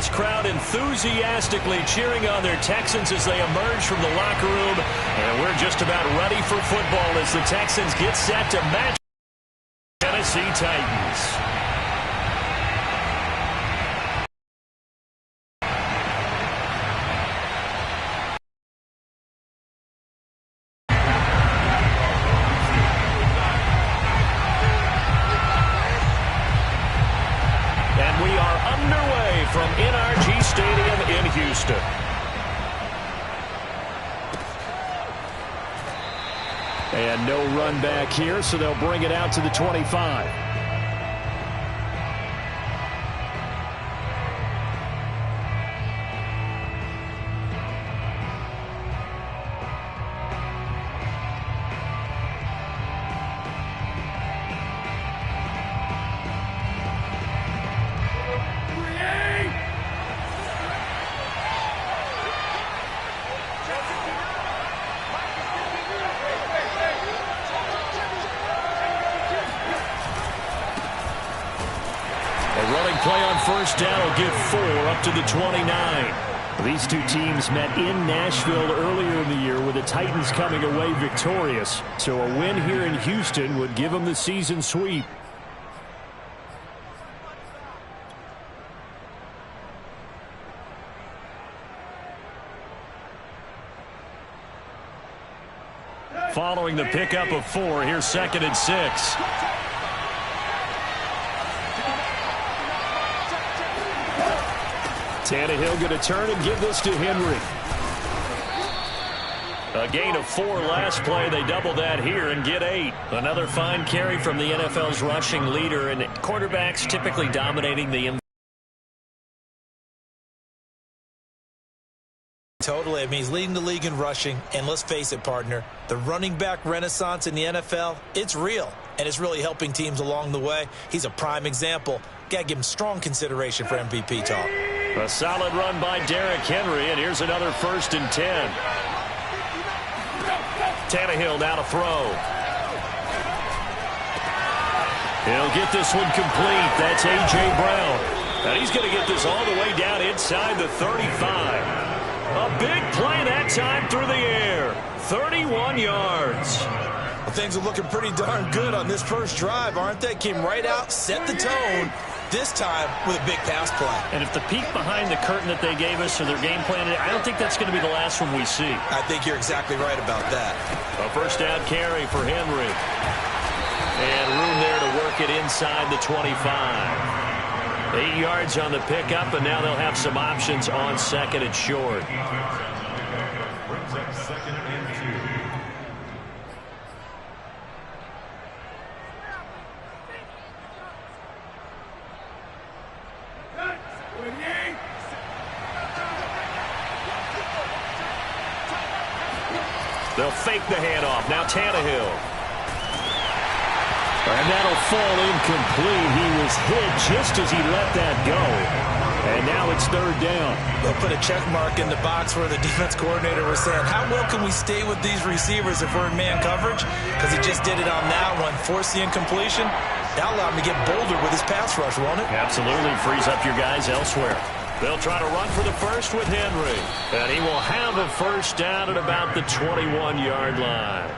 this crowd enthusiastically cheering on their Texans as they emerge from the locker room. And we're just about ready for football as the Texans get set to match Tennessee Titans. From NRG Stadium in Houston. And no run back here, so they'll bring it out to the 25. Play on first down will give 4 up to the 29. These two teams met in Nashville earlier in the year with the Titans coming away victorious. So a win here in Houston would give them the season sweep. Following the pickup of 4, here's 2nd and 6. Tannehill going to turn and give this to Henry. A gain of 4 last play. They double that here and get 8. Another fine carry from the NFL's rushing leader, and quarterbacks typically dominating the Totally. I mean, he's leading the league in rushing. And let's face it, partner, the running back renaissance in the NFL, it's real. And it's really helping teams along the way. He's a prime example. Got to give him strong consideration for MVP talk. A solid run by Derrick Henry, and here's another 1st and 10. Tannehill now to throw. He'll get this one complete. That's A.J. Brown. And he's going to get this all the way down inside the 35. A big play that time through the air. 31 yards. Well, things are looking pretty darn good on this first drive, aren't they? Came right out, set the tone, this time with a big pass play. And if the peek behind the curtain that they gave us or their game plan, I don't think that's going to be the last one we see. I think you're exactly right about that. A first down carry for Henry. And room there to work it inside the 25. 8 yards on the pickup, and now they'll have some options on 2nd and short. Brings up 2nd and 2. They'll fake the handoff. Now Tannehill. And that'll fall incomplete. He was hit just as he let that go. And now it's 3rd down. They'll put a check mark in the box where the defense coordinator was saying, how well can we stay with these receivers if we're in man coverage? Because he just did it on that one. Force the incompletion. That'll allow him to get bolder with his pass rush, won't it? Absolutely. Frees up your guys elsewhere. They'll try to run for the first with Henry. And he will have a first down at about the 21-yard line.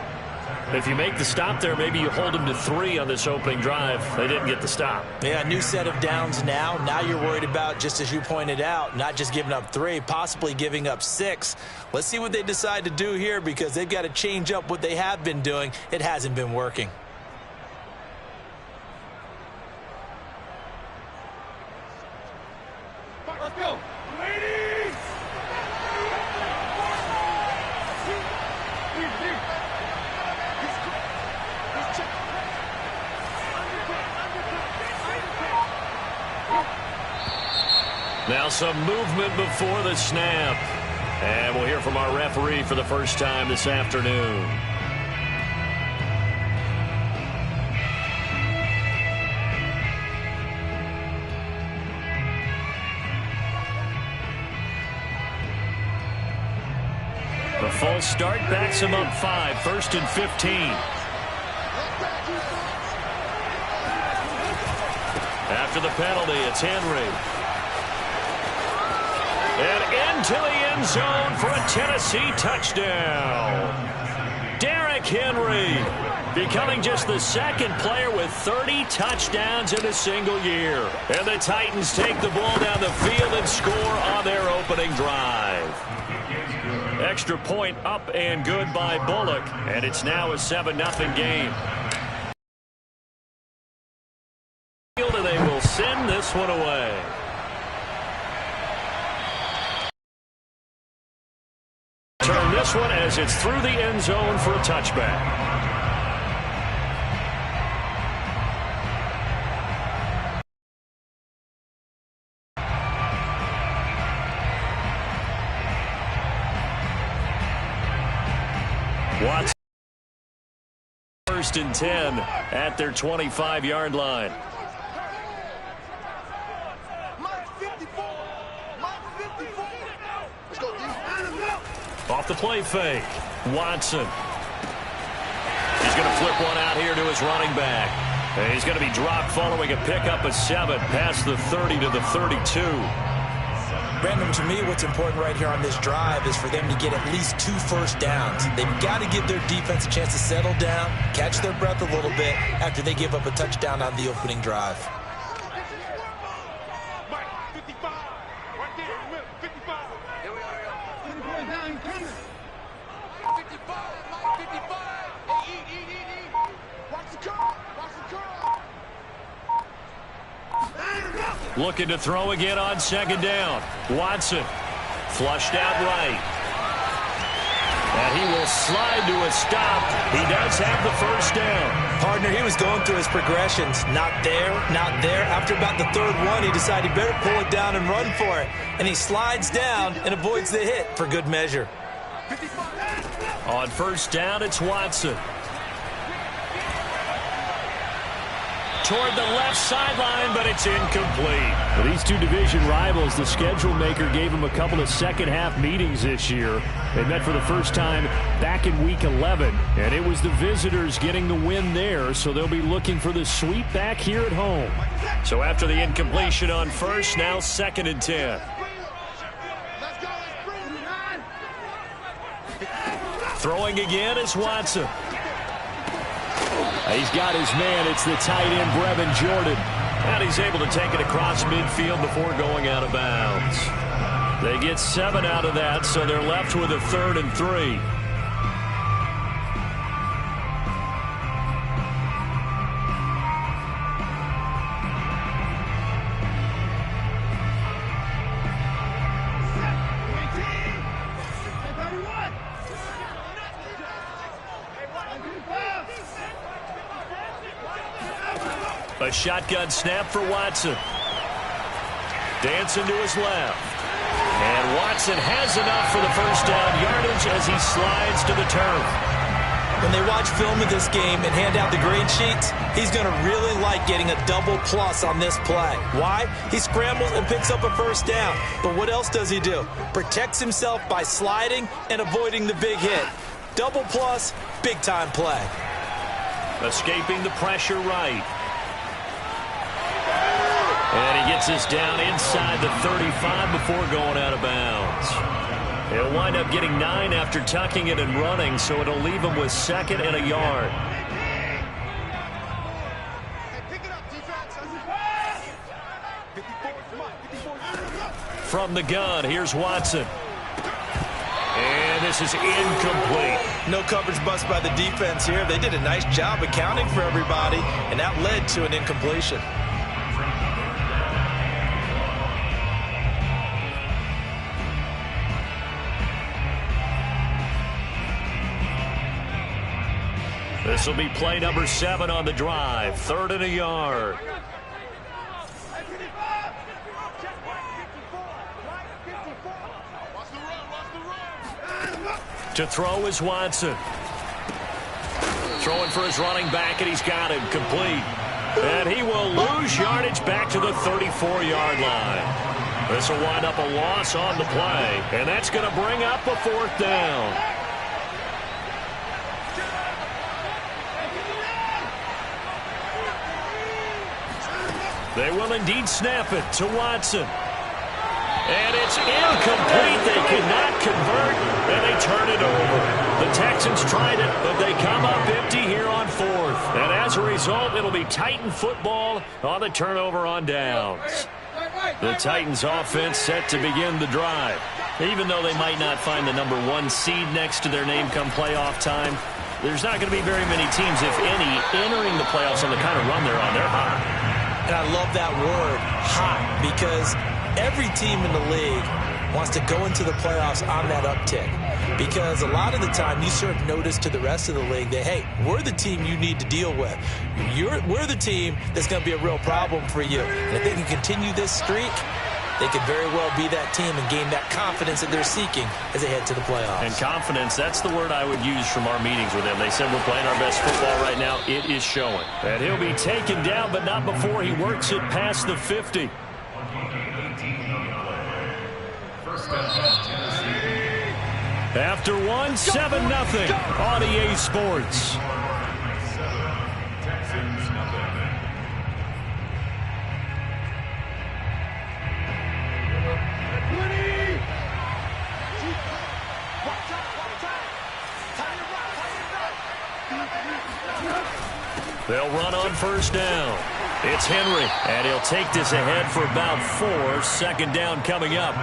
If you make the stop there, maybe you hold them to 3 on this opening drive. They didn't get the stop. Yeah, new set of downs now. Now you're worried about, just as you pointed out, not just giving up 3, possibly giving up 6. Let's see what they decide to do here because they've got to change up what they have been doing. It hasn't been working. Let's go. Ladies! Now some movement before the snap. And we'll hear from our referee for the first time this afternoon. The false start backs him up 5, 1st and 15. After the penalty, it's Henry. into the end zone for a Tennessee touchdown. Derrick Henry becoming just the second player with 30 touchdowns in a single year. And the Titans take the ball down the field and score on their opening drive. Extra point up and good by Bullock, and it's now a 7-0 game. And they will send this one away. Turn this one as it's through the end zone for a touchback. Watson, 1st and 10 at their 25-yard line. Off the play fake, Watson. He's going to flip one out here to his running back. And he's going to be dropped following a pickup of 7 past the 30 to the 32. Brandon, to me, what's important right here on this drive is for them to get at least 2 first downs. They've got to give their defense a chance to settle down, catch their breath a little bit after they give up a touchdown on the opening drive. Looking to throw again on 2nd down. Watson flushed out right. And he will slide to a stop. He does have the first down. Partner, he was going through his progressions. Not there, not there. After about the 3rd one, he decided he better pull it down and run for it. And he slides down and avoids the hit for good measure. On 1st down, it's Watson. Toward the left sideline, but it's incomplete. For these two division rivals, the schedule maker gave them a couple of second-half meetings this year. They met for the first time back in Week 11, and it was the visitors getting the win there, so they'll be looking for the sweep back here at home. So after the incompletion on 1st, now 2nd and 10. Throwing again is Watson. He's got his man. It's the tight end, Brevin Jordan. And he's able to take it across midfield before going out of bounds. They get 7 out of that, so they're left with a 3rd and 3. A shotgun snap for Watson. Dancing to his left. And Watson has enough for the first down yardage as he slides to the turf. When they watch film of this game and hand out the grade sheets, he's going to really like getting a double plus on this play. Why? He scrambles and picks up a first down. But what else does he do? Protects himself by sliding and avoiding the big hit. Double plus, big-time play. Escaping the pressure right. And he gets this down inside the 35 before going out of bounds. He'll wind up getting 9 after tucking it and running, so it'll leave him with 2nd and a yard. From the gun, here's Watson. And this is incomplete. No coverage bust by the defense here. They did a nice job accounting for everybody, and that led to an incompletion. This will be play number 7 on the drive. 3rd and a yard. To throw is Watson. Throwing for his running back, and he's got him complete. And he will lose yardage back to the 34-yard line. This will wind up a loss on the play, and that's going to bring up a 4th down. They will indeed snap it to Watson. And It's incomplete. They cannot convert, and they turn it over. The Texans tried it, but they come up empty here on fourth. And as a result, it'll be Titan football on the turnover on downs. The Titans offense set to begin the drive. Even though they might not find the number 1 seed next to their name come playoff time, there's not going to be very many teams, if any, entering the playoffs on the kind of run they're on. They're hot. And I love that word, hot, because every team in the league wants to go into the playoffs on that uptick. Because a lot of the time you serve notice to the rest of the league that, hey, we're the team you need to deal with. We're the team that's going to be a real problem for you. And if they can continue this streak, they could very well be that team and gain that confidence that they're seeking as they head to the playoffs. And confidence, that's the word I would use from our meetings with them. They said we're playing our best football right now. It is showing. And he'll be taken down, but not before he works it past the 50. After one, 7-0 on EA Sports. They'll run on first down. It's Henry, and he'll take this ahead for about 4. Second down coming up.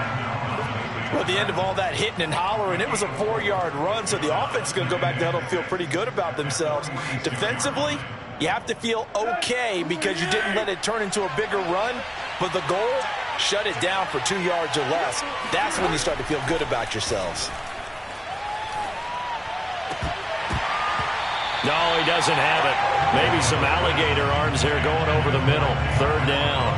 Well, at the end of all that hitting and hollering, it was a 4-yard run, so the offense is going to go back there and feel pretty good about themselves. Defensively, you have to feel okay because you didn't let it turn into a bigger run, but the goal, shut it down for 2 yards or less. That's when you start to feel good about yourselves. No, he doesn't have it. Maybe some alligator arms there going over the middle. Third down.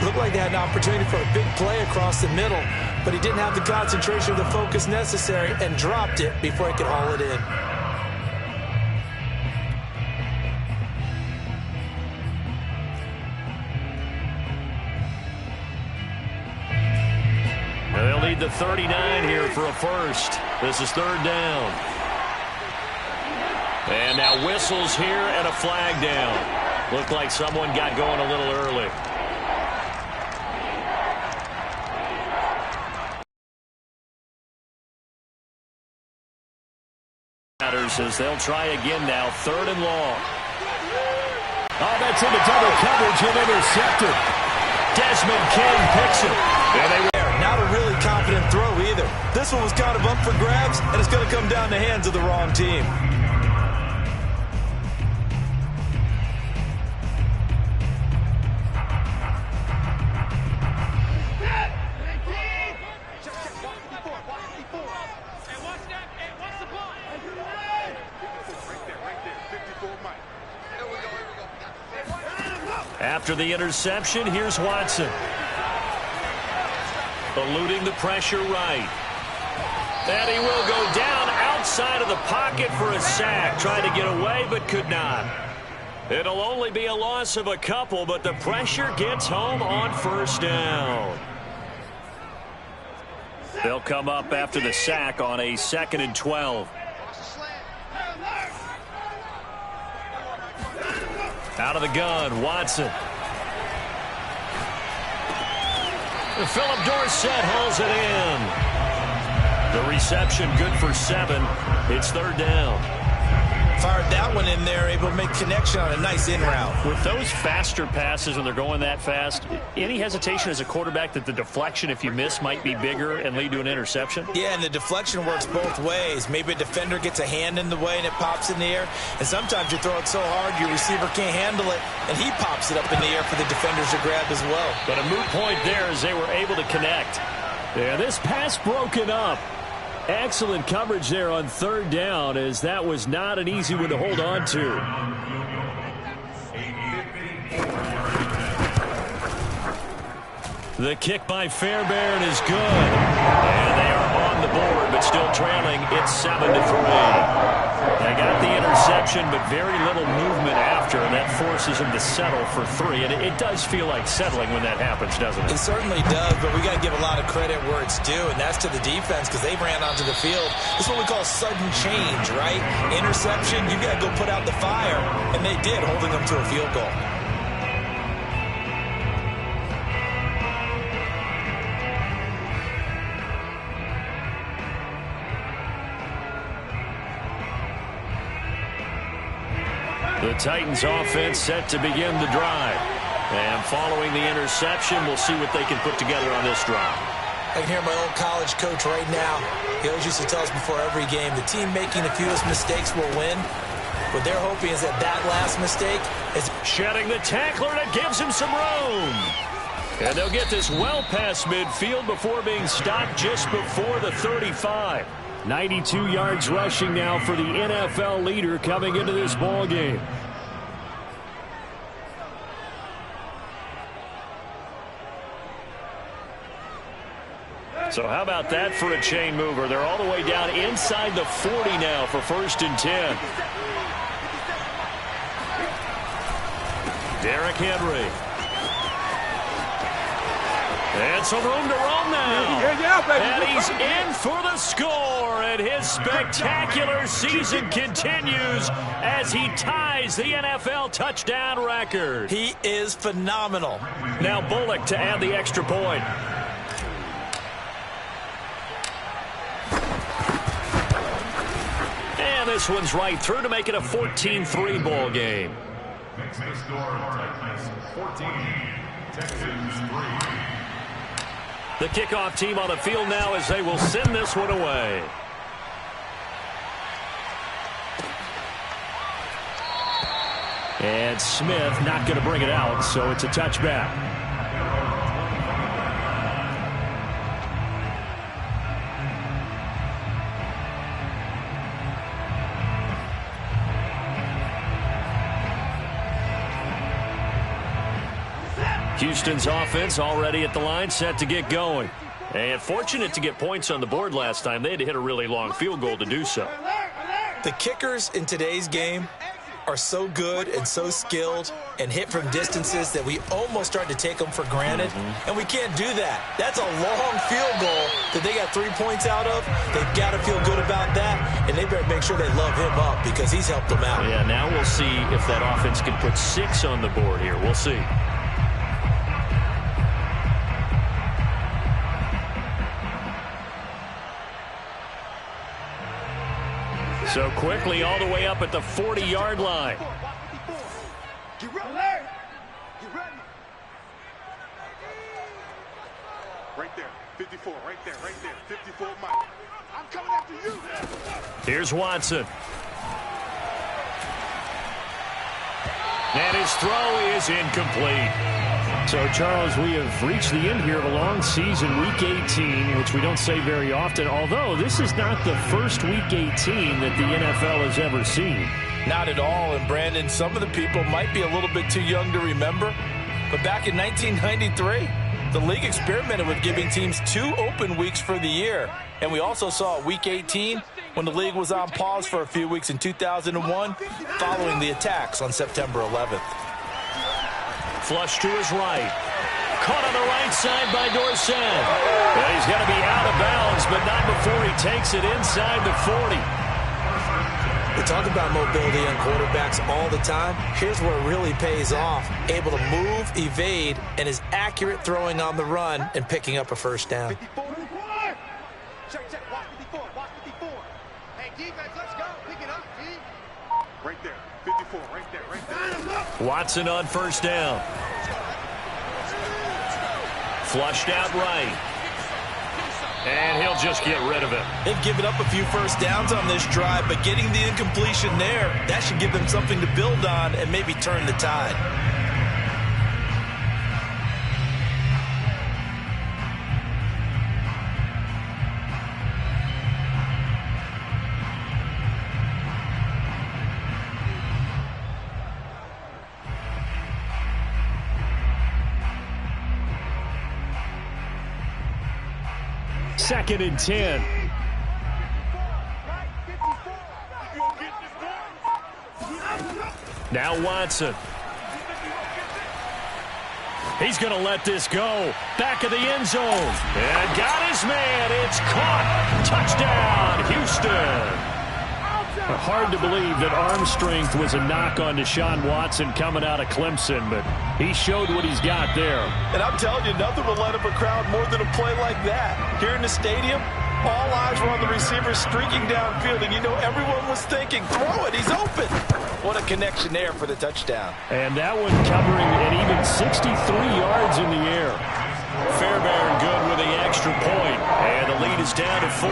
Looked like they had an opportunity for a big play across the middle, but he didn't have the concentration or the focus necessary and dropped it before he could haul it in. And they'll need the 39 here for a first. This is third down. And now whistles here and a flag down. Looked like someone got going a little early. As they'll try again now, third and long. Oh, that's into double coverage and intercepted. Desmond King picks it. And they were not a really confident throw either. This one was kind of up for grabs, and it's going to come down the hands of the wrong team. After the interception, here's Watson. Eluding the pressure right. And he will go down outside of the pocket for a sack. Tried to get away, but could not. It'll only be a loss of a couple, but the pressure gets home on first down. They'll come up after the sack on a 2nd and 12. Out of the gun, Watson. Philip Dorsett hauls it in. The reception good for 7. It's third down. Fired that one in there, able to make connection on a nice in route. With those faster passes when they're going that fast, any hesitation as a quarterback that the deflection, if you miss, might be bigger and lead to an interception? Yeah, and the deflection works both ways. Maybe a defender gets a hand in the way and it pops in the air. And sometimes you throw it so hard your receiver can't handle it, and he pops it up in the air for the defenders to grab as well. But a moot point there as they were able to connect. Yeah, this pass broken up. Excellent coverage there on third down, as that was not an easy one to hold on to. The kick by Fairbairn is good. And they are on the board, but still trailing. It's 7-3. They got the interception, but very little movement after, and that forces them to settle for 3. And it does feel like settling when that happens, doesn't it? It certainly does, but we got to give a lot of credit where it's due, and that's to the defense because they ran onto the field. This is what we call sudden change, right? Interception, you got to go put out the fire, and they did, holding them to a field goal. The Titans offense set to begin the drive. And following the interception, we'll see what they can put together on this drive. I can hear my old college coach right now. He always used to tell us before every game, the team making the fewest mistakes will win. What they're hoping is that last mistake is shedding the tackler that gives him some room. And they'll get this well past midfield before being stopped just before the 35. 92 yards rushing now for the NFL leader coming into this ball game. So how about that for a chain mover? They're all the way down inside the 40 now for 1st and 10. Derrick Henry. And some room to roam now. And he's in for the score. And his spectacular season continues as he ties the NFL touchdown record. He is phenomenal. Now Bullock to add the extra point. And this one's right through to make it a 14-3 ball game. Next score, Titans 14, Texans 3. The kickoff team on the field now as they will send this one away. And Smith not going to bring it out, so it's a touchback. Houston's offense already at the line, set to get going. And fortunate to get points on the board last time. They had to hit a really long field goal to do so. The kickers in today's game are so good and so skilled and hit from distances that we almost start to take them for granted. And we can't do that. That's a long field goal that they got 3 points out of. They've got to feel good about that, and they better make sure they love him up because he's helped them out. Yeah, now we'll see if that offense can put 6 on the board here. We'll see. So quickly all the way up at the 40-yard line. Get ready. Right there, 54, right there, 54 Mike. I'm coming after you. Here's Watson. And his throw is incomplete. So, Charles, we have reached the end here of a long season, Week 18, which we don't say very often, although this is not the first Week 18 that the NFL has ever seen. Not at all, and Brandon, some of the people might be a little bit too young to remember, but back in 1993, the league experimented with giving teams 2 open weeks for the year, and we also saw Week 18 when the league was on pause for a few weeks in 2001 following the attacks on September 11th. Flush to his right. Caught on the right side by Dorsett. And he's going to be out of bounds, but not before he takes it inside the 40. We talk about mobility on quarterbacks all the time. Here's where it really pays off. Able to move, evade, and is accurate throwing on the run and picking up a first down. Check, watch 54, watch 54. Hey, defense, let's go. Pick it up, D. Right there, 54, right there. Watson on first down. Flushed out right. And he'll just get rid of it. They've given up a few first downs on this drive, but getting the incompletion there, that should give them something to build on and maybe turn the tide. Second and 10. Now Watson. He's going to let this go. Back of the end zone. And got his man. It's caught. Touchdown, Houston. Hard to believe that arm strength was a knock on Deshaun Watson coming out of Clemson, but he showed what he's got there. And I'm telling you, nothing will light up a crowd more than a play like that. Here in the stadium, all eyes were on the receiver streaking downfield, and you know everyone was thinking, throw it, he's open. What a connection there for the touchdown. And that one covering an even 63 yards in the air. Fairbairn good with the extra point, and the lead is down to 4.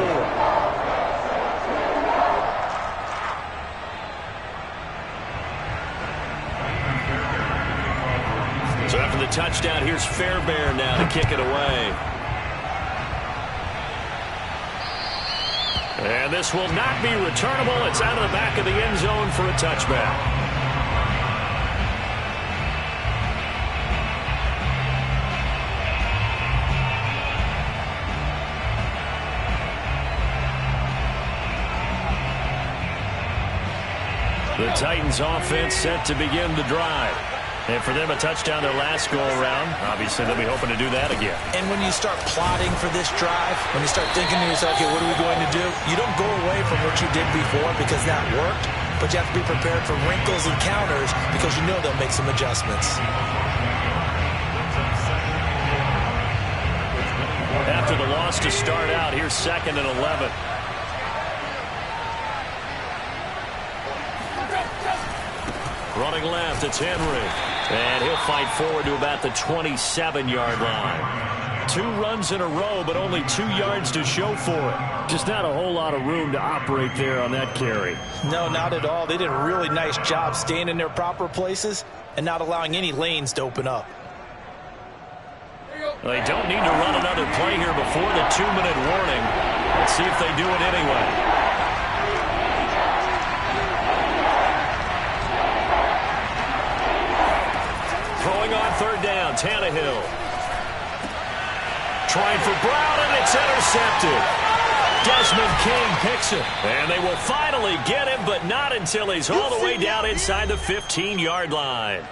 So after the touchdown, here's Fairbairn now to kick it away. And this will not be returnable. It's out of the back of the end zone for a touchback. The Titans offense set to begin the drive. And for them, a touchdown their last go-around. Obviously, they'll be hoping to do that again. And when you start plotting for this drive, when you start thinking to yourself, okay, what are we going to do? You don't go away from what you did before because that worked, but you have to be prepared for wrinkles and counters because you know they'll make some adjustments. After the loss to start out, here's 2nd and 11. Running left, it's Henry. And he'll fight forward to about the 27-yard line. 2 runs in a row, but only 2 yards to show for it. Just not a whole lot of room to operate there on that carry. No, not at all. They did a really nice job staying in their proper places and not allowing any lanes to open up. They don't need to run another play here before the 2-minute warning. Let's see if they do it anyway. Throwing on 3rd down, Tannehill. Trying for Brown, and it's intercepted. Desmond King picks it. And they will finally get him, but not until he's all the way down inside the 15-yard line.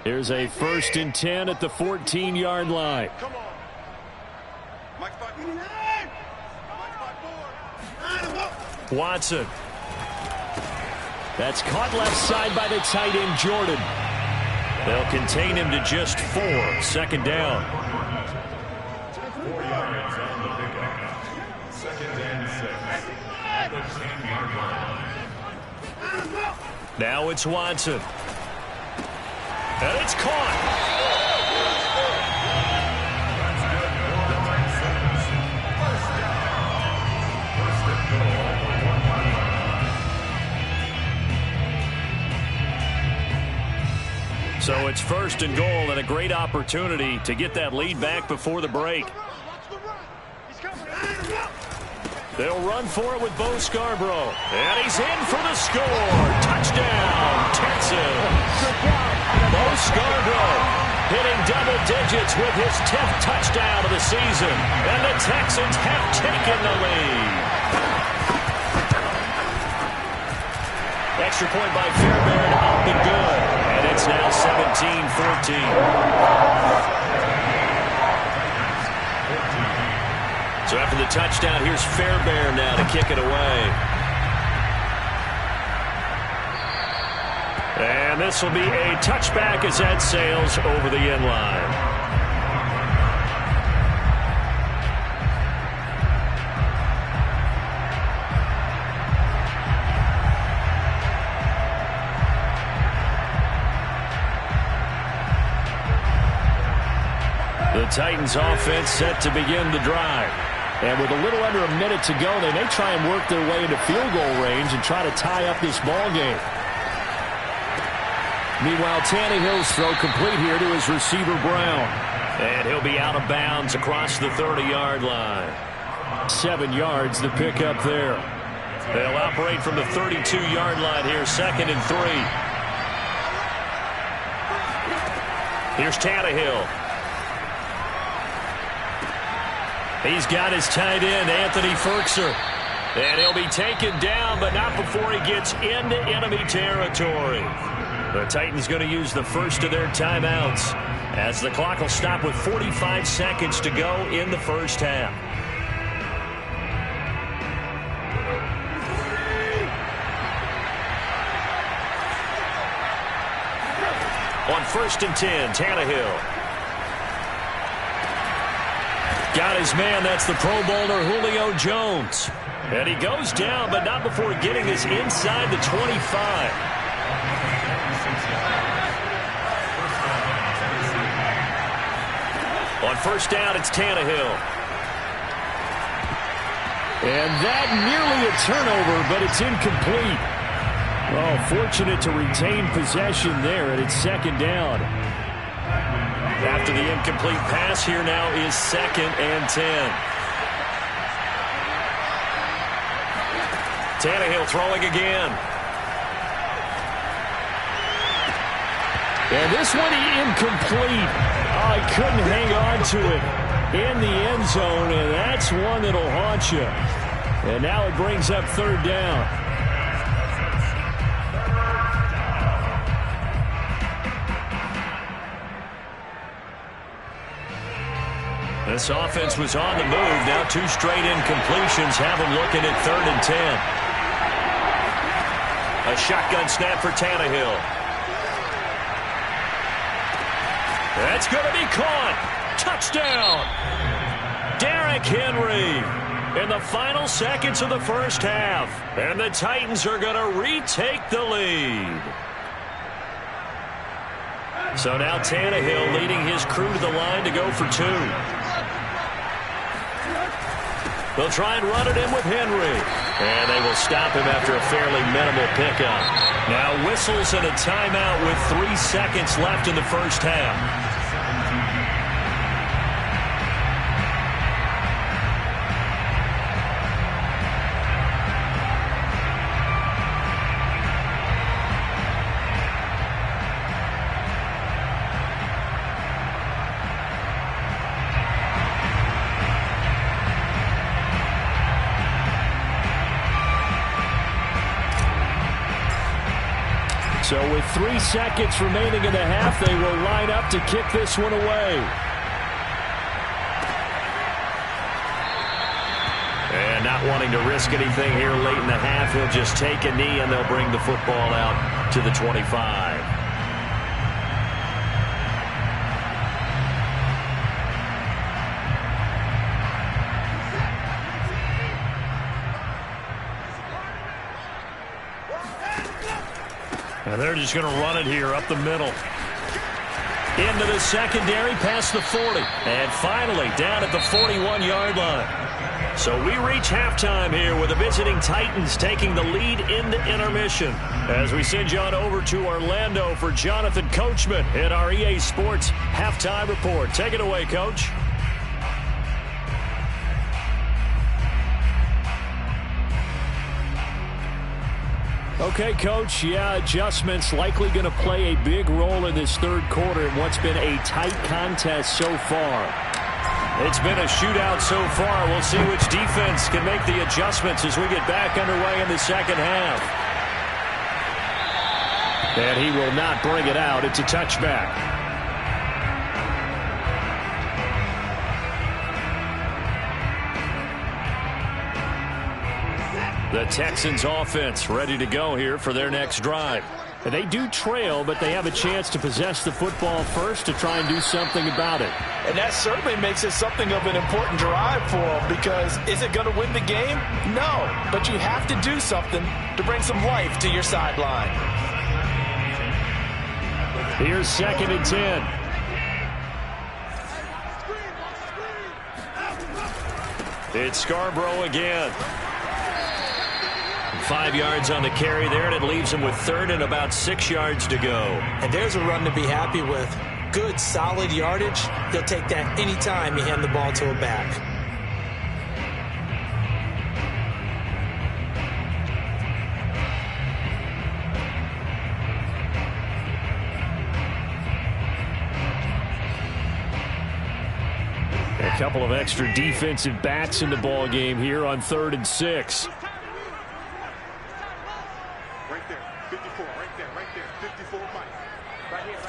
Here's a 1st and 10 at the 14-yard line. Come on. Watson. That's caught left side by the tight end, Jordan. They'll contain him to just 4. 2nd down. 4 yards on the pickup. 2nd and 6. At the 10-yard line. Now it's Watson. And it's caught. So it's 1st and goal and a great opportunity to get that lead back before the break. They'll run for it with Bo Scarborough. And he's in for the score. Touchdown, Texans. Bo Scarborough hitting double digits with his 10th touchdown of the season. And the Texans have taken the lead. Extra point by Fairbairn, up and good. And it's now 17-14. So after the touchdown, here's Fairbairn now to kick it away. And this will be a touchback as that sails over the end line. The Titans offense set to begin the drive. And with a little under a minute to go, they may try and work their way into field goal range and try to tie up this ball game. Meanwhile, Tannehill's throw complete here to his receiver, Brown. And he'll be out of bounds across the 30-yard line. 7 yards the pickup there. They'll operate from the 32-yard line here, 2nd and 3. Here's Tannehill. He's got his tight end, Anthony Ferkser. And he'll be taken down, but not before he gets into enemy territory. The Titans going to use the first of their timeouts as the clock will stop with 45 seconds to go in the first half. On 1st and 10. Tannehill. Got his man. That's the Pro Bowler Julio Jones. And he goes down, but not before getting this inside the 25. On 1st down, it's Tannehill. And that nearly a turnover, but it's incomplete. Oh, fortunate to retain possession there, and it's 2nd down. After the incomplete pass, here now is 2nd and 10. Tannehill throwing again. And this one incomplete. Oh, he couldn't hang on to it in the end zone, and that's one that'll haunt you. And now it brings up 3rd down. This offense was on the move. Now 2 straight incompletions have them looking at 3rd and 10. A shotgun snap for Tannehill. That's going to be caught. Touchdown. Derrick Henry in the final seconds of the 1st half. And the Titans are going to retake the lead. So now Tannehill leading his crew to the line to go for 2. They'll try and run it in with Henry. And they will stop him after a fairly minimal pickup. Now whistles and a timeout with 3 seconds left in the 1st half. So with 3 seconds remaining in the half, they will line up to kick this one away. And not wanting to risk anything here late in the half, he'll just take a knee and they'll bring the football out to the 25. And they're just going to run it here up the middle. Into the secondary, past the 40. And finally, down at the 41-yard line. So we reach halftime here with the visiting Titans taking the lead into intermission. As we send you on over to Orlando for Jonathan Coachman in our EA Sports Halftime Report. Take it away, Coach. Okay, Coach, yeah, adjustments likely going to play a big role in this 3rd quarter in what's been a tight contest so far. It's been a shootout so far. We'll see which defense can make the adjustments as we get back underway in the 2nd half. And he will not bring it out. It's a touchback. The Texans offense ready to go here for their next drive. They do trail, but they have a chance to possess the football first to try and do something about it. And that certainly makes it something of an important drive for them, because is it going to win the game? No, but you have to do something to bring some life to your sideline. Here's 2nd and 10. It's Scarborough again. 5 yards on the carry there, and it leaves him with 3rd and about 6 yards to go. And there's a run to be happy with. Good, solid yardage. You'll take that anytime you hand the ball to a back. A couple of extra defensive backs in the ball game here on 3rd and 6. Right there, 54, right there, 54, Mike. Right here.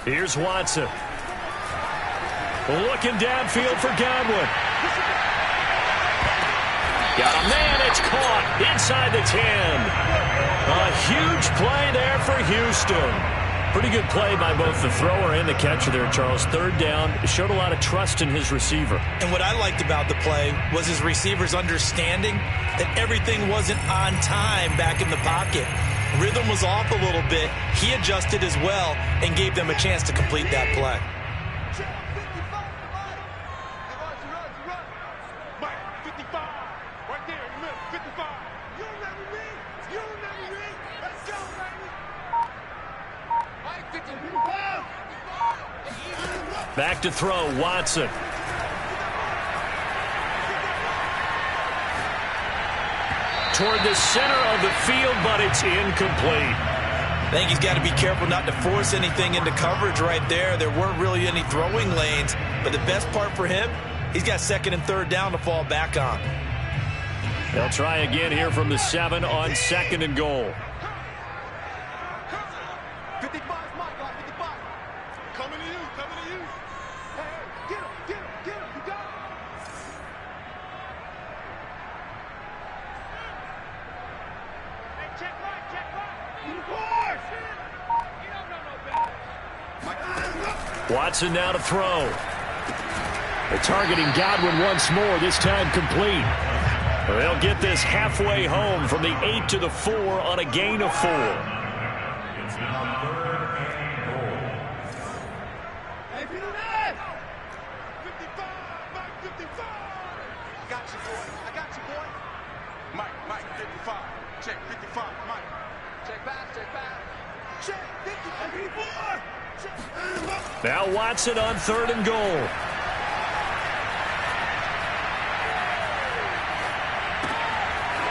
Here's Watson. Looking downfield for Godwin. Got a man, it's caught inside the 10. A huge play there for Houston. Pretty good play by both the thrower and the catcher there, Charles. Third down, showed a lot of trust in his receiver. And what I liked about the play was his receivers understanding that everything wasn't on time back in the pocket. Rhythm was off a little bit. He adjusted as well and gave them a chance to complete that play. Back to throw, Watson. Toward the center of the field, but it's incomplete. I think he's got to be careful not to force anything into coverage right there. There weren't really any throwing lanes, but the best part for him, he's got second and third down to fall back on. They'll try again here from the 7 on second and goal. 55, Mike, 55. Coming to you, coming to you. Hey, get him, get him, get him, you got him. Hey, check right, check right. You don't know no better. Watson now to throw. They're targeting Godwin once more, this time complete. They'll get this halfway home from the 8 to the 4 on a gain of 4. Now Watson on third and goal.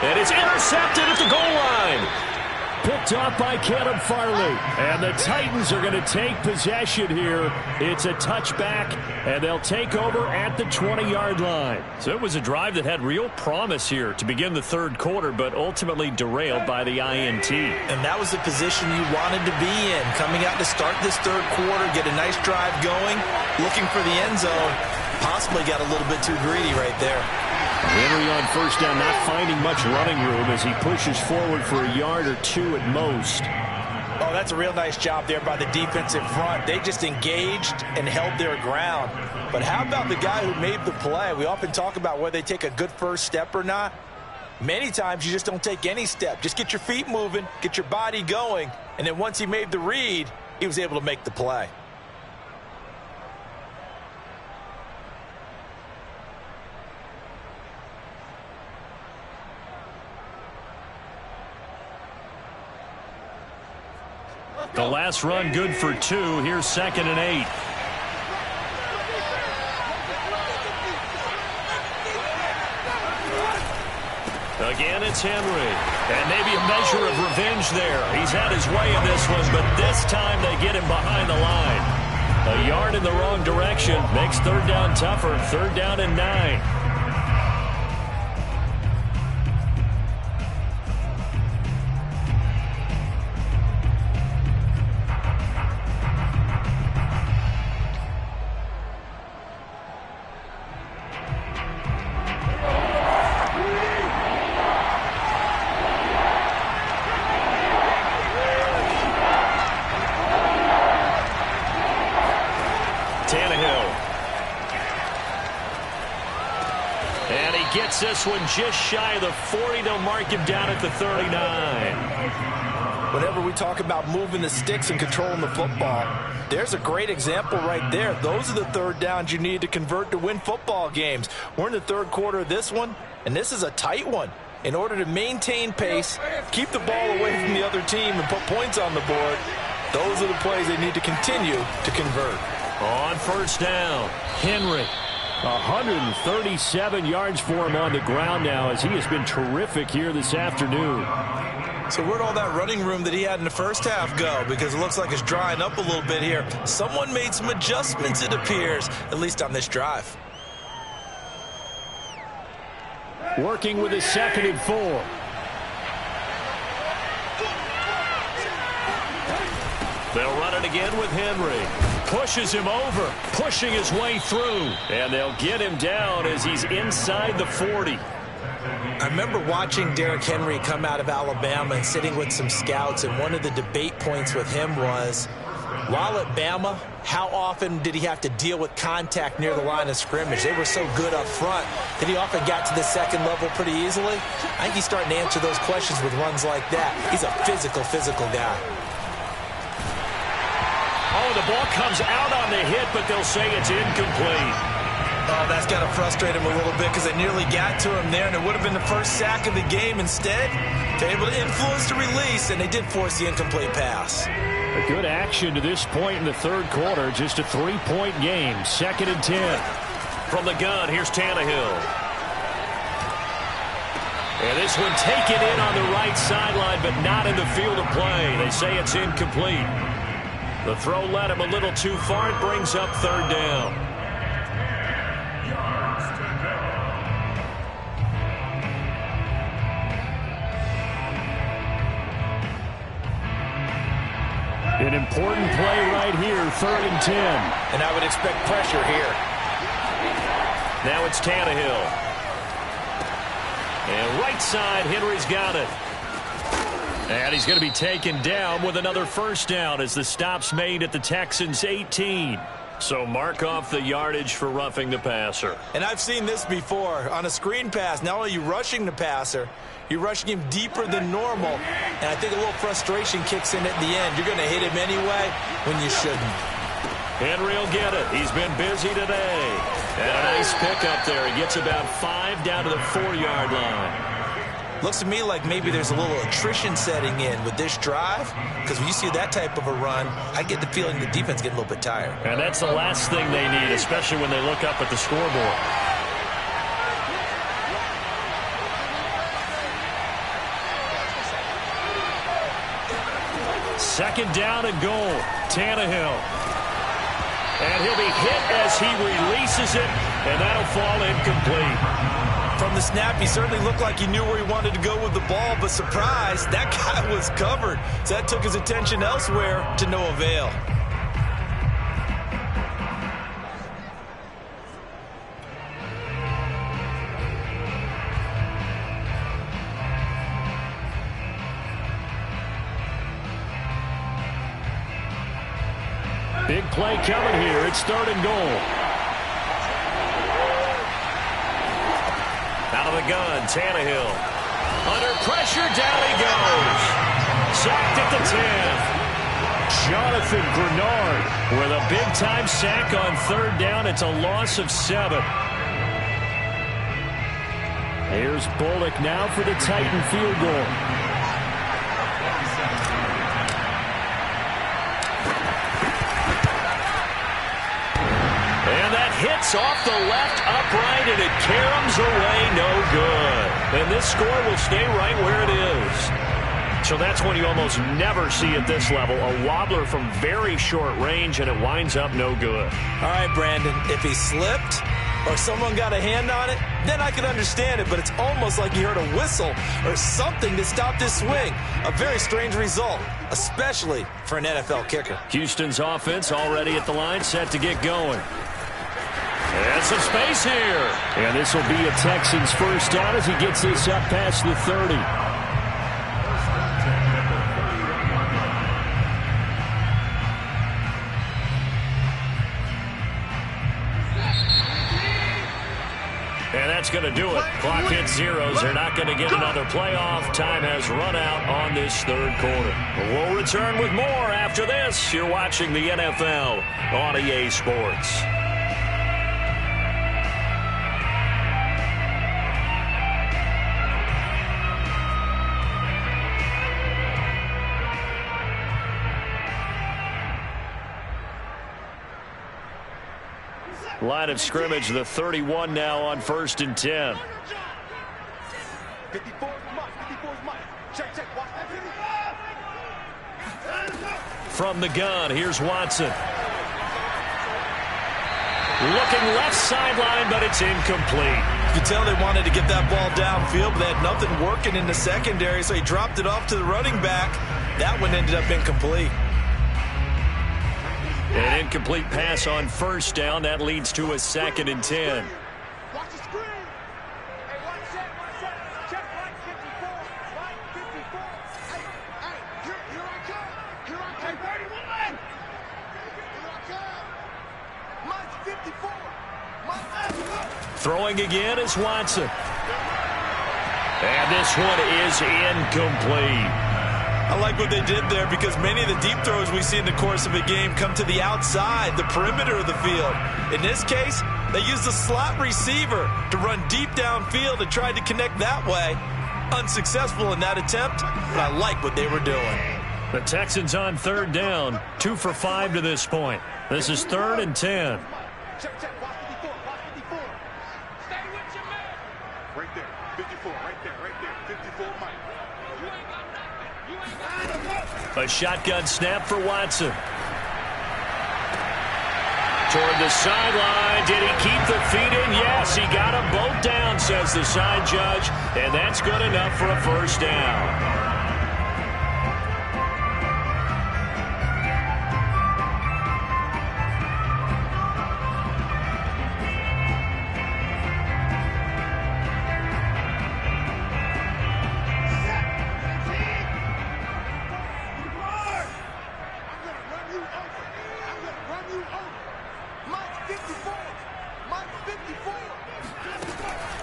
And it's intercepted at the goal line. Picked off by Caleb Farley. And the Titans are going to take possession here. It's a touchback, and they'll take over at the 20-yard line. So it was a drive that had real promise here to begin the third quarter, but ultimately derailed by the INT. And that was the position you wanted to be in. Coming out to start this third quarter, get a nice drive going, looking for the end zone. Possibly got a little bit too greedy right there. Henry on first down, not finding much running room as he pushes forward for a yard or two at most. Oh, that's a real nice job there by the defensive front. They just engaged and held their ground. But how about the guy who made the play? We often talk about whether they take a good first step or not. Many times you just don't take any step. Just get your feet moving, get your body going, and then once he made the read, he was able to make the play. The last run good for 2. Here's second and 8. Again, it's Henry. And maybe a measure of revenge there. He's had his way in this one, but this time they get him behind the line. A yard in the wrong direction makes third down tougher. Third down and 9. This one just shy of the 40. They'll mark him down at the 39. Whenever we talk about moving the sticks and controlling the football, there's a great example right there. Those are the third downs you need to convert to win football games. We're in the third quarter of this one, and this is a tight one. In order to maintain pace, keep the ball away from the other team, and put points on the board, those are the plays they need to continue to convert. On first down, Henry. 137 yards for him on the ground now as he has been terrific here this afternoon. So where'd all that running room that he had in the first half go? Because it looks like it's drying up a little bit here. Someone made some adjustments, it appears, at least on this drive. Working with his second and 4. They'll run it again with Henry. Pushes him over, pushing his way through. And they'll get him down as he's inside the 40. I remember watching Derrick Henry come out of Alabama and sitting with some scouts, and one of the debate points with him was, While at Bama, how often did he have to deal with contact near the line of scrimmage? They were so good up front that he often got to the second level pretty easily. I think he's starting to answer those questions with runs like that. He's a physical guy. Oh, the ball comes out on the hit, but they'll say it's incomplete. Oh, that's got to frustrate him a little bit because they nearly got to him there, and it would have been the first sack of the game. Instead, they're able to influence the release, and they did force the incomplete pass. A good action to this point in the third quarter. Just a 3-point game. 2nd and 10. From the gun, here's Tannehill. And this one taken in on the right sideline, but not in the field of play. They say it's incomplete. The throw led him a little too far. It brings up 3rd down. An important play right here, 3rd and 10. And I would expect pressure here. Now it's Tannehill. And right side, Henry's got it. And he's going to be taken down with another first down as the stop's made at the Texans' 18. So mark off the yardage for roughing the passer. And I've seen this before. On a screen pass, not only are you rushing the passer, you're rushing him deeper than normal. And I think a little frustration kicks in at the end. You're going to hit him anyway when you shouldn't. Henry will get it. He's been busy today. And a nice pickup there. He gets about 5 down to the 4-yard line. Looks to me like maybe there's a little attrition setting in with this drive, because when you see that type of a run, I get the feeling the defense getting a little bit tired. And that's the last thing they need, especially when they look up at the scoreboard. Second down and goal. Tannehill. And he'll be hit as he releases it, and that'll fall incomplete. From the snap, he certainly looked like he knew where he wanted to go with the ball, but surprise, that guy was covered. So that took his attention elsewhere to no avail. Big play coming here. It's 3rd and goal. Out of the gun, Tannehill. Under pressure, down he goes. Sacked at the 10. Jonathan Grenard with a big-time sack on 3rd down. It's a loss of 7. Here's Bullock now for the Titan field goal. Hits off the left upright, and it caroms away, no good. And this score will stay right where it is. So that's when you almost never see at this level a wobbler from very short range, and it winds up no good. All right, Brandon, if he slipped or someone got a hand on it, then I could understand it, but it's almost like he heard a whistle or something that stopped his swing. A very strange result, especially for an NFL kicker. Houston's offense already at the line, set to get going. And some space here. And this will be a Texans first down as he gets this up past the 30. And that's going to do it. Clock hits zeros. They're not going to get another playoff. Time has run out on this 3rd quarter. We'll return with more after this. You're watching the NFL on EA Sports. Line of scrimmage, the 31 now on 1st and 10. 54 is mine. 54 is mine. Check, check. Watch that. From the gun, here's Watson. Looking left sideline, but it's incomplete. You can tell they wanted to get that ball downfield, but they had nothing working in the secondary, so he dropped it off to the running back. That one ended up incomplete. An incomplete pass on 1st down. That leads to a 2nd and 10. Watch the screen. Hey, watch that. Check right 54. Right 54. Hey, here I come. Here I come. 31. Throwing again is Watson. And this one is incomplete. I like what they did there because many of the deep throws we see in the course of a game come to the outside, the perimeter of the field. In this case, they used the slot receiver to run deep downfield and tried to connect that way. Unsuccessful in that attempt, but I like what they were doing. The Texans on third down, 2 for 5 to this point. This is 3rd and 10. Check, check. Watch 54. Watch 54. Stay with your man. Right there. 54. Right there. Right there. 54, Mike. You ain't got nothing. You ain't got nothing. A shotgun snap for Watson. Toward the sideline. Did he keep the feet in? Yes, he got them both down, says the side judge. And that's good enough for a first down.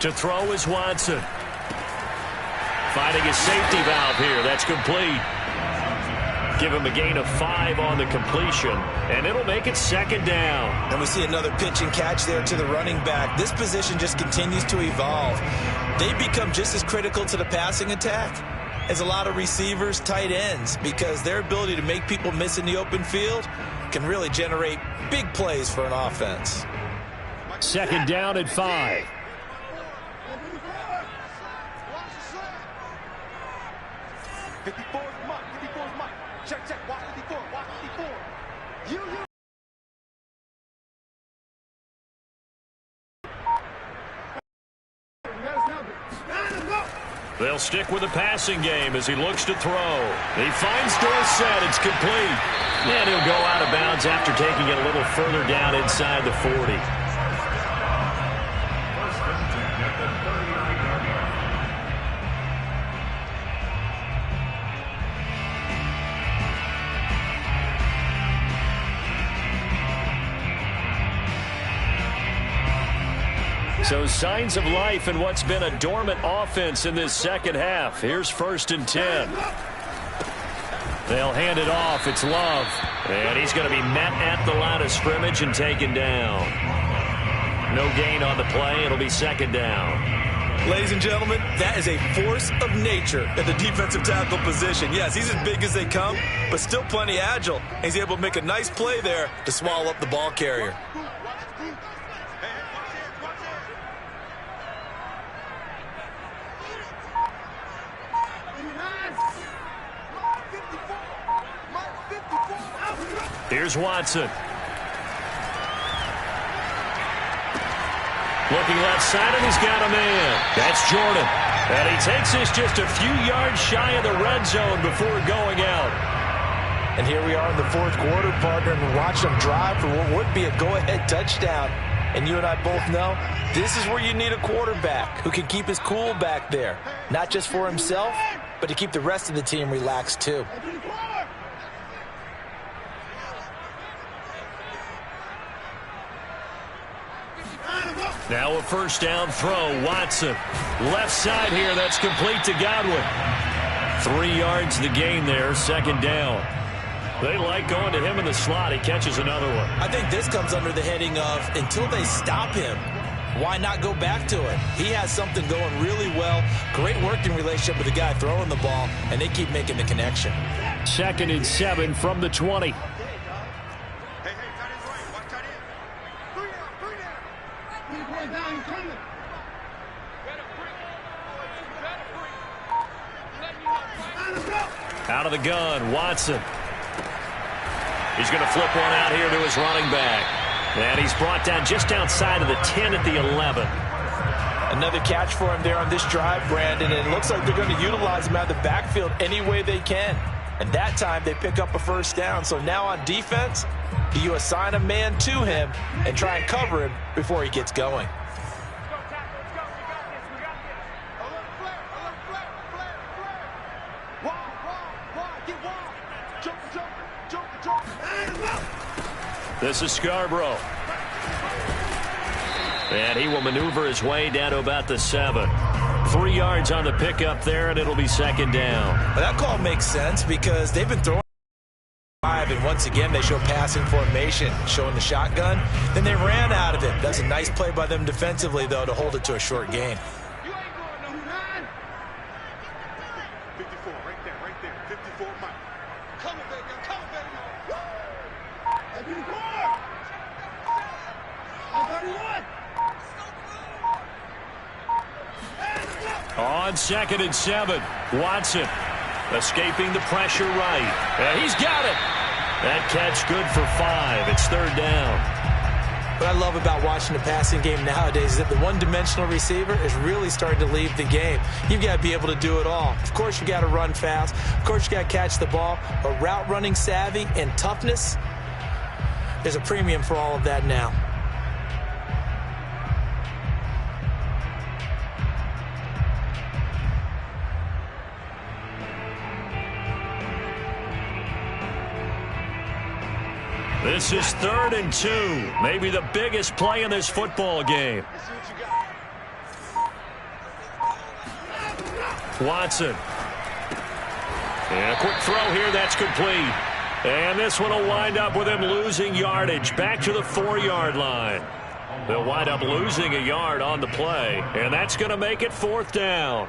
To throw is Watson. Finding a safety valve here. That's complete. Give him a gain of 5 on the completion, and it'll make it 2nd down. And we see another pitch and catch there to the running back. This position just continues to evolve. They become just as critical to the passing attack as a lot of receivers, tight ends, because their ability to make people miss in the open field can really generate big plays for an offense. 2nd down at 5. 54 is Mike. 54 is Mike. Check, check. Watch 54. Watch 54. You. They'll stick with the passing game as he looks to throw. He finds Dorsett. It's complete. And he'll go out of bounds after taking it a little further down inside the 40. So signs of life in what's been a dormant offense in this second half. Here's 1st and 10. They'll hand it off. It's Love. And he's going to be met at the line of scrimmage and taken down. No gain on the play. It'll be 2nd down. Ladies and gentlemen, that is a force of nature at the defensive tackle position. Yes, he's as big as they come, but still plenty agile. He's able to make a nice play there to swallow up the ball carrier. Here's Watson. Looking left side, and he's got a man. That's Jordan. And he takes this just a few yards shy of the red zone before going out. And here we are in the 4th quarter, partner, and watch them drive for what would be a go-ahead touchdown. And you and I both know this is where you need a quarterback who can keep his cool back there. Not just for himself, but to keep the rest of the team relaxed too. Now a 1st down throw. Watson. Left side here. That's complete to Godwin. 3 yards the gain there. 2nd down. They like going to him in the slot. He catches another one. I think this comes under the heading of until they stop him, why not go back to it? He has something going really well. Great working relationship with the guy throwing the ball, and they keep making the connection. 2nd and 7 from the 20. Out of the gun, Watson. He's going to flip one out here to his running back. And he's brought down just outside of the 10 at the 11. Another catch for him there on this drive, Brandon, and it looks like they're going to utilize him out of the backfield any way they can. And that time they pick up a 1st down. So now on defense, do you assign a man to him and try and cover him before he gets going? This is Scarborough. And he will maneuver his way down to about the 7. 3 yards on the pickup there, and it'll be second down. Well, that call makes sense because they've been throwing 5, and once again they show passing formation, showing the shotgun. Then they ran out of it. That's a nice play by them defensively, though, to hold it to a short gain. 54, right there, right there. 54, Mike. Come on, baby, come on, baby. On 2nd and 7, Watson escaping the pressure right. And he's got it. That catch good for 5. It's 3rd down. What I love about watching the passing game nowadays is that the one-dimensional receiver is really starting to leave the game. You've got to be able to do it all. Of course, you got to run fast. Of course, you got to catch the ball. But route running savvy and toughness, there's a premium for all of that now. This is 3rd and 2. Maybe the biggest play in this football game. Watson. And a quick throw here. That's complete. And this one will wind up with him losing yardage. Back to the 4-yard line. They'll wind up losing a yard on the play. And that's going to make it 4th down.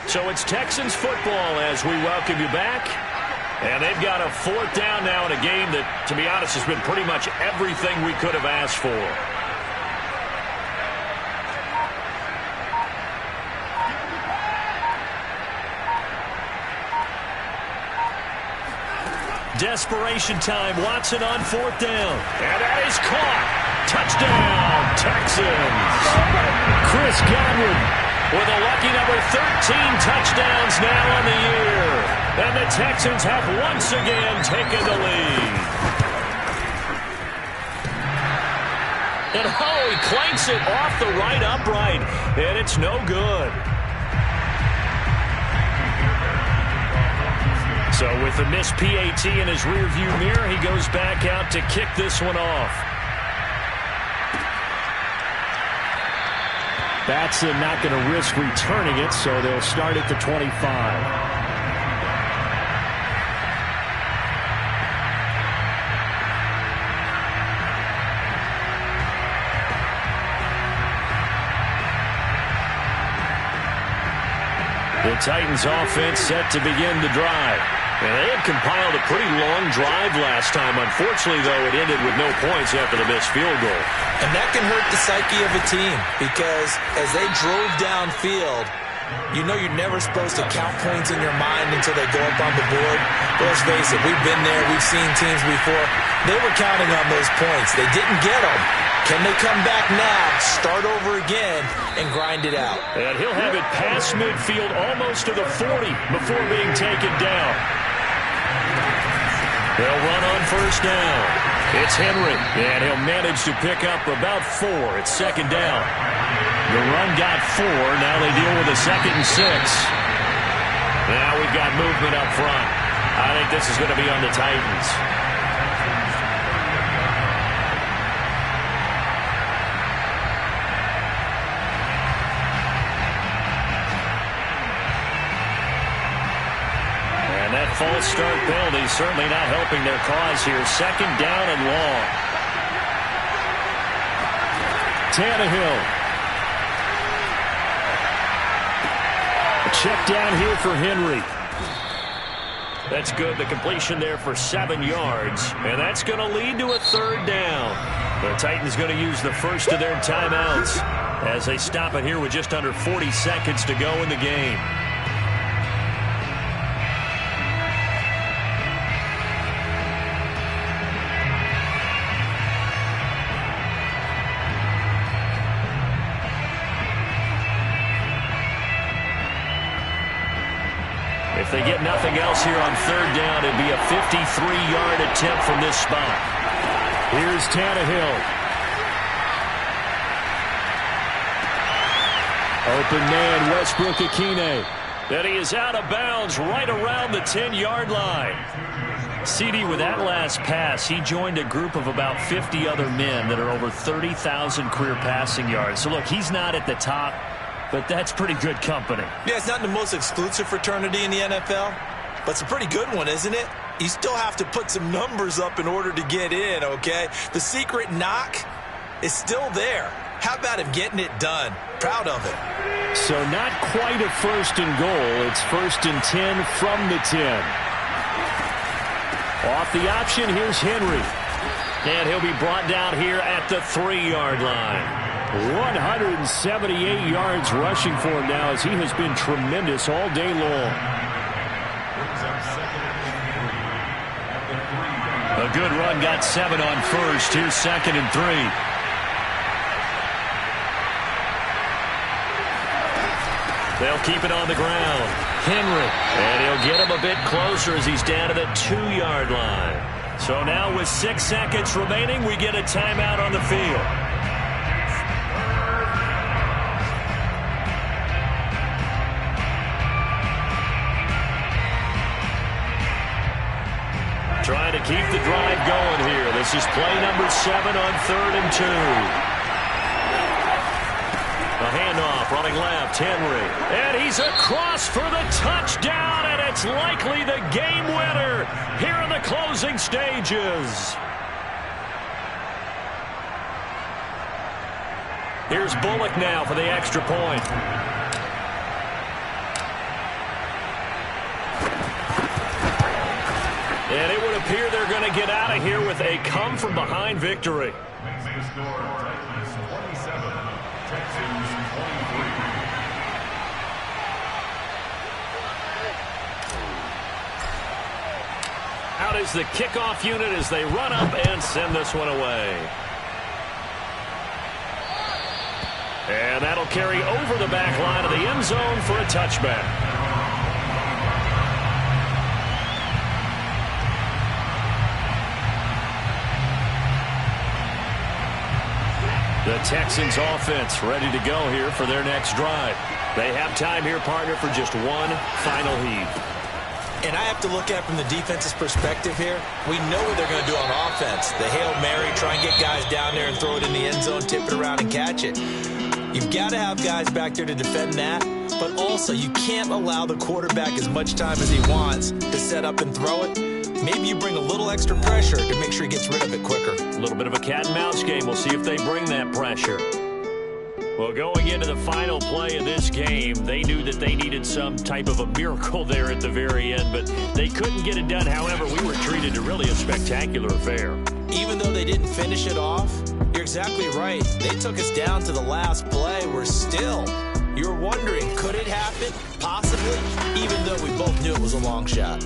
So it's Texans football as we welcome you back. And they've got a 4th down now in a game that, to be honest, has been pretty much everything we could have asked for. Desperation time. Watson on 4th down. And that is caught. Touchdown, Texans. Chris Godwin with a lucky number 13 touchdowns now on the year. And the Texans have once again taken the lead. And he clanks it off the right upright. And it's no good. So with the missed PAT in his rearview mirror, he goes back out to kick this one off. Batson not going to risk returning it, so they'll start at the 25. The Titans offense set to begin the drive. And they had compiled a pretty long drive last time. Unfortunately, though, it ended with no points after the missed field goal. And that can hurt the psyche of a team because as they drove downfield, you know you're never supposed to count points in your mind until they go up on the board. But let's face it, we've been there. We've seen teams before. They were counting on those points. They didn't get them. Can they come back now, start over again, and grind it out? And he'll have it past midfield almost to the 40 before being taken down. They'll run on 1st down. It's Henry, and he'll manage to pick up about 4. It's 2nd down. The run got 4. Now they deal with a 2nd and 6. Now we've got movement up front. I think this is going to be on the Titans. That false start penalty certainly not helping their cause here. 2nd down and long. Tannehill. A check down here for Henry. That's good. The completion there for 7 yards. And that's going to lead to a 3rd down. The Titans going to use the first of their timeouts as they stop it here with just under 40 seconds to go in the game. If they get nothing else here on 3rd down, it'd be a 53-yard attempt from this spot. Here's Tannehill. Open man, Westbrook Akine. And he is out of bounds right around the 10-yard line. CD, with that last pass, he joined a group of about 50 other men that are over 30,000 career passing yards. So, look, he's not at the top, but that's pretty good company. Yeah, it's not the most exclusive fraternity in the NFL, but it's a pretty good one, isn't it? You still have to put some numbers up in order to get in, okay? The secret knock is still there. How about him getting it done? Proud of it. So not quite a first and goal. It's 1st and 10 from the 10. Off the option, here's Henry. And he'll be brought down here at the 3-yard line. 178 yards rushing for him now, as he has been tremendous all day long. A good run, got 7 on first. Here's 2nd and 3. They'll keep it on the ground. Henry. And he'll get him a bit closer as he's down to the 2-yard line. So now with 6 seconds remaining, we get a timeout on the field. Trying to keep the drive going here. This is play number 7 on 3rd and 2. A handoff, running left, Henry. And he's across for the touchdown, and it's likely the game winner here in the closing stages. Here's Bullock now for the extra point. And it would appear they're going to get out of here with a come-from-behind victory. Out is the kickoff unit as they run up and send this one away. And that'll carry over the back line of the end zone for a touchback. The Texans offense ready to go here for their next drive. They have time here, partner, for just one final heave. And I have to look at it from the defense's perspective here. We know what they're going to do on offense. The Hail Mary, try and get guys down there and throw it in the end zone, tip it around and catch it. You've got to have guys back there to defend that, but also you can't allow the quarterback as much time as he wants to set up and throw it. Maybe you bring a little extra pressure to make sure he gets rid of it quicker. A little bit of a cat and mouse game. We'll see if they bring that pressure. Well, going into the final play of this game, they knew that they needed some type of a miracle there at the very end, but they couldn't get it done. However, we were treated to really a spectacular affair. Even though they didn't finish it off, you're exactly right. They took us down to the last play. We're still, you're wondering, could it happen? Possibly, even though we both knew it was a long shot.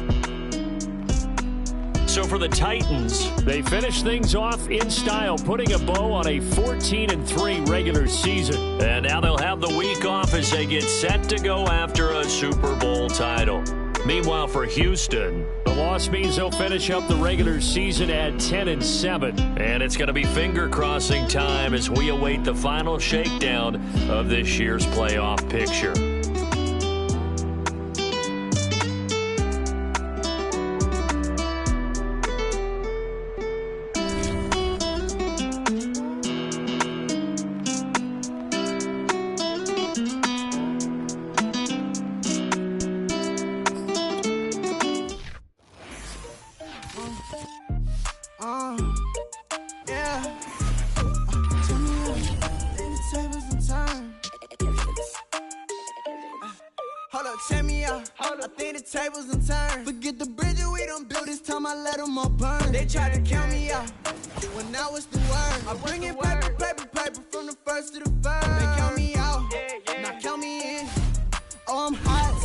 So for the Titans, they finish things off in style, putting a bow on a 14-3 regular season. And now they'll have the week off as they get set to go after a Super Bowl title. Meanwhile, for Houston, the loss means they'll finish up the regular season at 10-7. And it's going to be finger-crossing time as we await the final shakedown of this year's playoff picture. Forget the bridge we don't build this time, I let them all burn. They tried to count me out when I was the word. I bring it paper from the first to the third. They count me out, now count me in. Oh, I'm hot,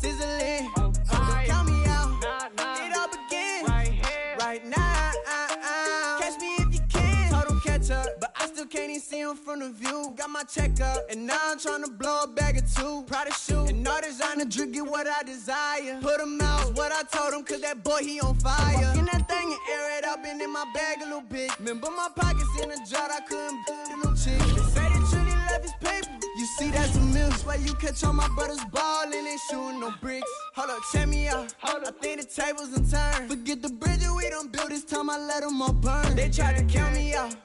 sizzling. Don't count me out, it all begins right now. Catch me if you can. Total catch up, but I still can't even see him from the view. Got my check up, and now I'm trying to blow a bag or two. Proud of shoe, and all designer drip, get what I desire. Put him out, what I told him, cause that boy, he on fire. Walk in that thing and air it out, been in my bag a little bit. Remember my pockets in a drought, I couldn't do no chick. They say that Trinity left his paper, you see that's a mill. Swear you catch on my brother's ball and ain't shooting no bricks. Hold up, check me out. I think the tables done turned. Forget the bridges we done built, this time I let them all burn. They tried to count me out,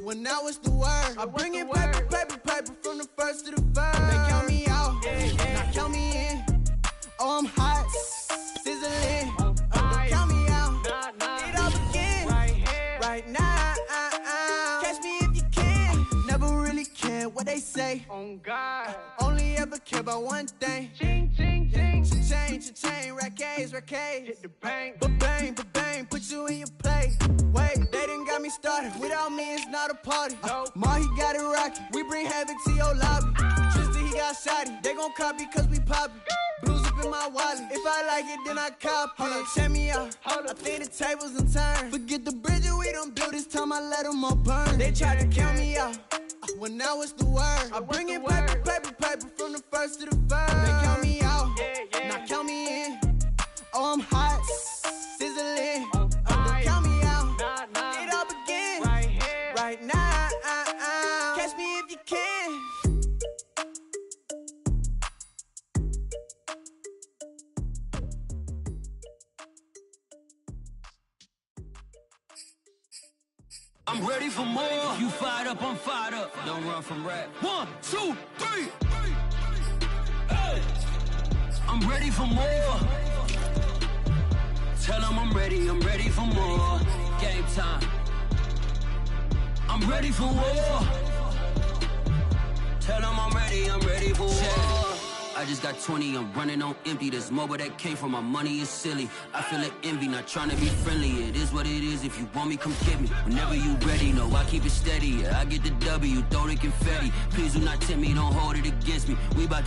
well now it's the word. I bring in paper, paper, paper from the first to the third. They count me out, now count me in. Oh, I'm hot, sizzling. Don't count me out, it all begin right now. Catch me if you can. Never really care what they say. On God, only ever care about one thing. Ching, ching, ching. Cha-ching, rack-A's. Hit the bank, ba-bang, put you in your place. Wait, they done got me started. Without me, it's not a party. Ma, he got it rockin'. We bring havoc to your lobby. Tristan, he got shotty. They gon' copy cause we poppin'. Blues up in my wallet. If I like it, then I cop it. Hold up, check me out. I think the tables done turned. Forget the bridges we done built, this time I let them all burn. They tried to count me out, well now it's the word. I bring in paper, paper, paper from the first to the third. They count me out, now count me in. Oh, I'm hot, sizzling. Don't count me out, it all begin right now. Catch me if you can. I'm ready for more. You fired up, I'm fired up. Don't run from rap. 1, 2, 3. Hey. I'm ready for more. Tell them I'm ready for more. Game time. I'm ready for war. Tell them I'm ready for war. I just got 20, I'm running on empty. This mobile that came from my money is silly. I feel like envy, not trying to be friendly. It is what it is, if you want me, come get me. Whenever you ready, no, I keep it steady. Yeah, I get the W, throw the confetti. Please do not tempt me, don't hold it against me. We about